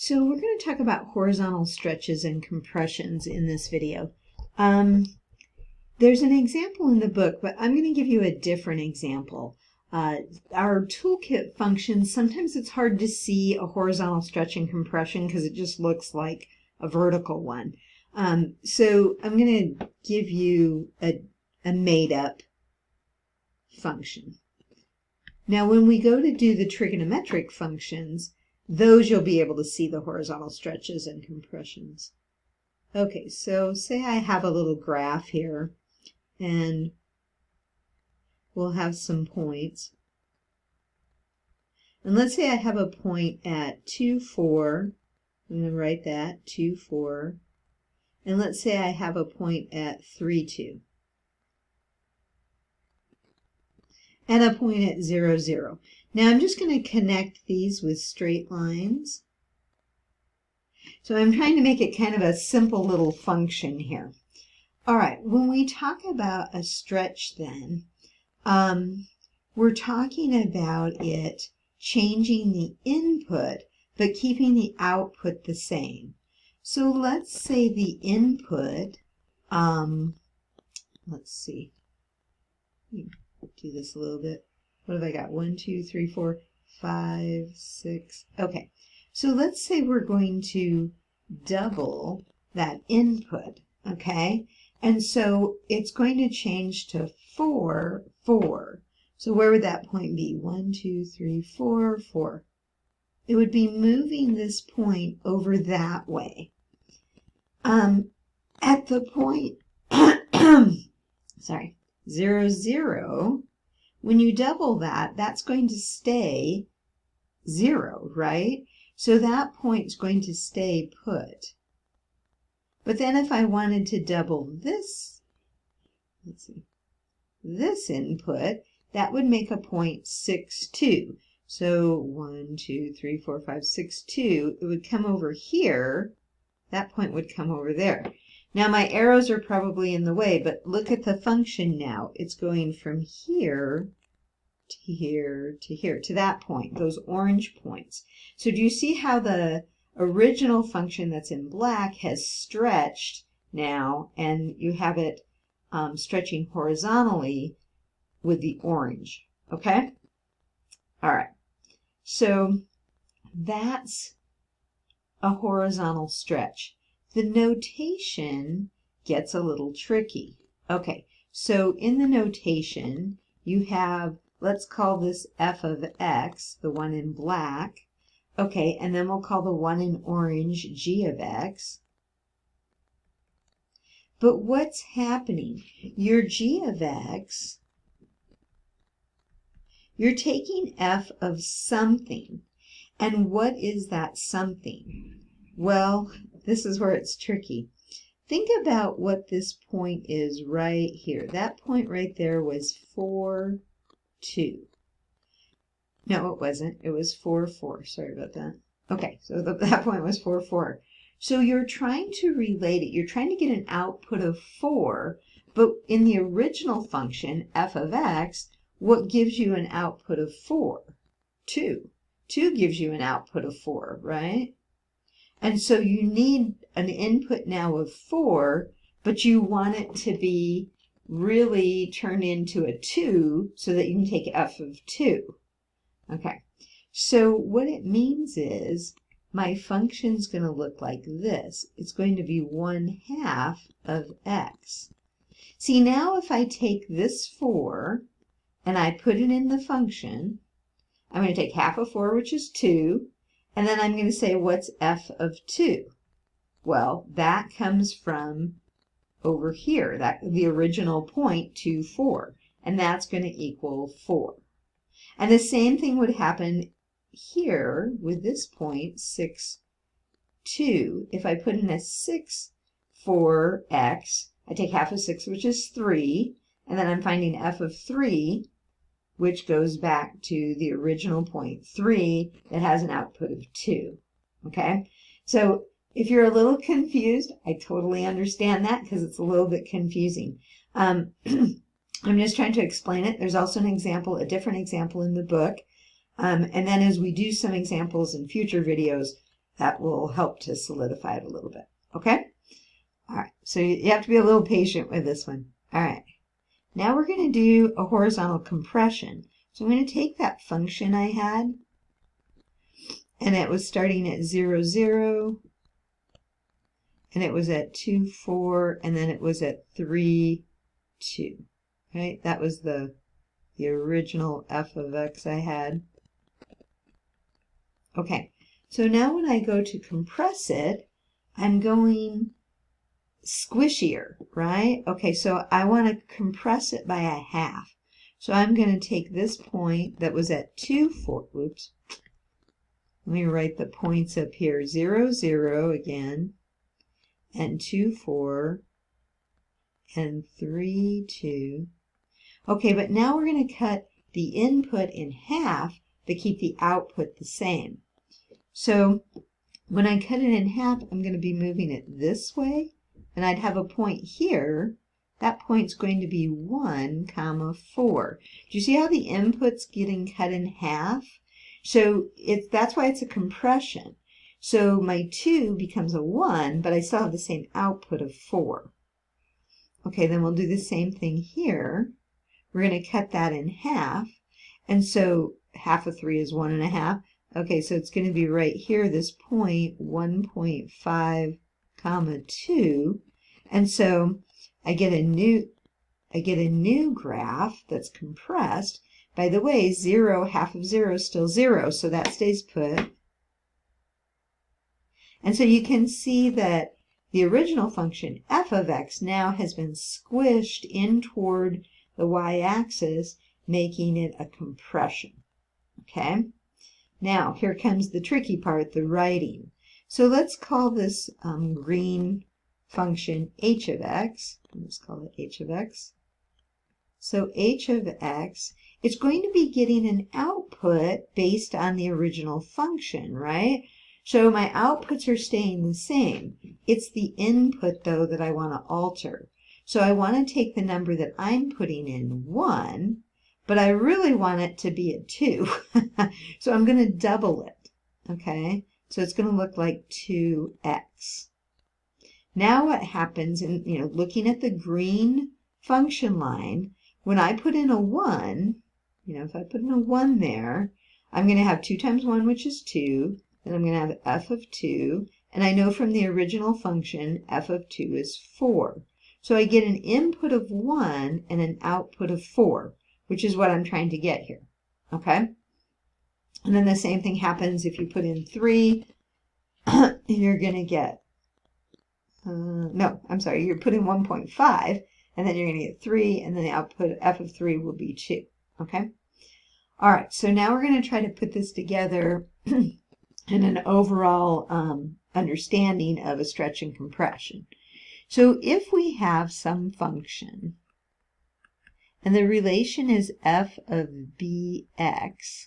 So we're going to talk about horizontal stretches and compressions in this video. There's an example in the book, but I'm going to give you a different example. Our toolkit functions, sometimes it's hard to see a horizontal stretch and compression because it just looks like a vertical one. So I'm going to give you a made-up function. Now when we go to do the trigonometric functions, those you'll be able to see the horizontal stretches and compressions. Okay, so say I have a little graph here, and we'll have some points. And let's say I have a point at 2, 4. I'm going to write that, 2, 4. And let's say I have a point at 3, 2. And a point at 0, 0. Now I'm just going to connect these with straight lines. So I'm trying to make it kind of a simple little function here. All right, when we talk about a stretch then, we're talking about it changing the input but keeping the output the same. So let's say the input, let's see, do this a little bit. What have I got? 1, 2, 3, 4, 5, 6. Okay, so let's say we're going to double that input, okay? And so it's going to change to 4, 4. So where would that point be? 1, 2, 3, 4, 4. It would be moving this point over that way. At the point, sorry, 0, 0, when you double that, that's going to stay 0, right? So that point's going to stay put. But then if I wanted to double this, let's see, this input, that would make a point 6, 2. So 1, 2, 3, 4, 5, 6, 2. It would come over here. That point would come over there. Now my arrows are probably in the way, but look at the function now. It's going from here to here to here, to that point, those orange points. So do you see how the original function that's in black has stretched now, and you have it stretching horizontally with the orange, okay? All right, so that's a horizontal stretch. The notation gets a little tricky. Okay, so in the notation, you have, let's call this f of x, the one in black. Okay, and then we'll call the one in orange g of x. But what's happening? Your g of x, you're taking f of something. And what is that something? Well, this is where it's tricky. Think about what this point is right here. That point right there was 4, 2. No, it wasn't. It was 4, 4. Sorry about that. Okay, so that point was 4, 4. So you're trying to relate it. You're trying to get an output of 4, but in the original function, f of x, what gives you an output of 4? 2. 2 gives you an output of 4, right? And so you need an input now of 4, but you want it to be really turned into a 2 so that you can take f of 2. Okay, so what it means is my function's going to look like this. It's going to be 1/2 of x. See, now if I take this 4 and I put it in the function, I'm going to take half of 4, which is 2, and then I'm going to say, what's f of 2? Well, that comes from over here, the original point, 2, 4, and that's going to equal 4. And the same thing would happen here with this point, 6, 2. If I put in a 6 for x, I take half of 6, which is 3, and then I'm finding f of 3, which goes back to the original point, 3, that has an output of 2. Okay? So if you're a little confused, I totally understand that because it's a little bit confusing. I'm just trying to explain it. There's also an example, a different example in the book. And then as we do some examples in future videos, that will help to solidify it a little bit. Okay? All right, so you have to be a little patient with this one. All right, now we're going to do a horizontal compression. So I'm going to take that function I had, and it was starting at 0, 0, and it was at 2, 4, and then it was at 3, 2. Right? That was the original f of x I had. Okay, so now when I go to compress it, I'm going squishier, right? Okay, so I want to compress it by a half. So I'm going to take this point that was at 2, 4, oops. Let me write the points up here, 0, 0 again, and 2, 4, and 3, 2. Okay, but now we're going to cut the input in half, but keep the output the same. So when I cut it in half, I'm going to be moving it this way, and I'd have a point here. That point's going to be 1, 4. Do you see how the input's getting cut in half? So that's why it's a compression. So my 2 becomes a 1, but I still have the same output of 4. Okay, then we'll do the same thing here. We're going to cut that in half, and so half of 3 is 1.5. Okay, so it's going to be right here, this point, 1.5, 2, and so I get a new graph that's compressed. By the way, 0, half of 0 is still 0, so that stays put. And so you can see that the original function, f of x, now has been squished in toward the y-axis, making it a compression. Okay? Now, here comes the tricky part, the writing. So let's call this green function h of x. Let's call it h of x. So h of x, it's going to be getting an output based on the original function, right? So my outputs are staying the same. It's the input, though, that I want to alter. So I want to take the number that I'm putting in, 1, but I really want it to be a 2. So I'm going to double it, okay? So it's going to look like 2x. Now what happens, looking at the green function line, when I put in a 1, if I put in a 1 there, I'm going to have 2 times 1, which is 2, and I'm going to have f of 2, and I know from the original function, f of 2 is 4. So I get an input of 1 and an output of 4, which is what I'm trying to get here, okay? And then the same thing happens if you put in 3, you're going to get, you're putting 1.5, and then you're going to get 3, and then the output f of 3 will be 2, okay? All right, so now we're going to try to put this together in an overall understanding of a stretch and compression. So if we have some function, and the relation is f of bx,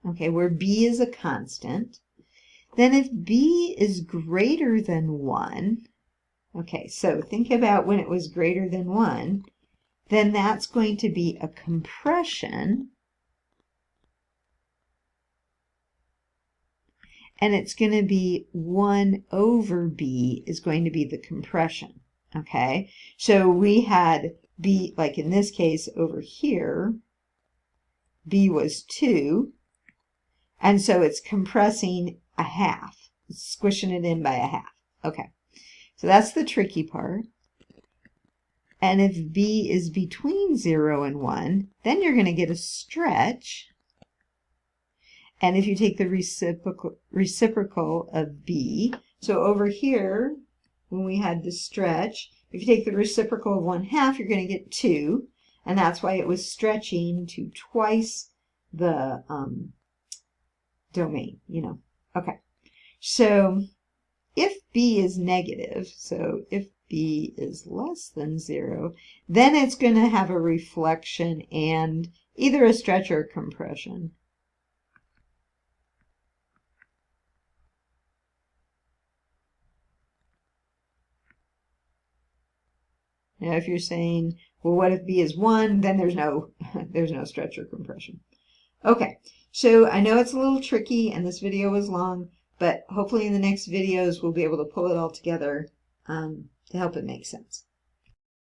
okay, where b is a constant, then if b is greater than 1, okay, so think about when it was greater than 1, then that's going to be a compression, and it's going to be 1 over b is going to be the compression, okay? So we had b, like in this case over here, b was 2, and so it's compressing a half, it's squishing it in by a half. Okay, so that's the tricky part. And if b is between 0 and 1, then you're going to get a stretch. And if you take the reciprocal of b, so over here, when we had the stretch, if you take the reciprocal of 1/2, you're going to get 2, and that's why it was stretching to twice the domain, Okay, so if b is negative, so if b is less than 0, then it's going to have a reflection and either a stretch or a compression. Now, if you're saying, well, what if b is 1, then there's no stretch or compression. Okay, so I know it's a little tricky, and this video was long, But hopefully in the next videos we'll be able to pull it all together to help it make sense.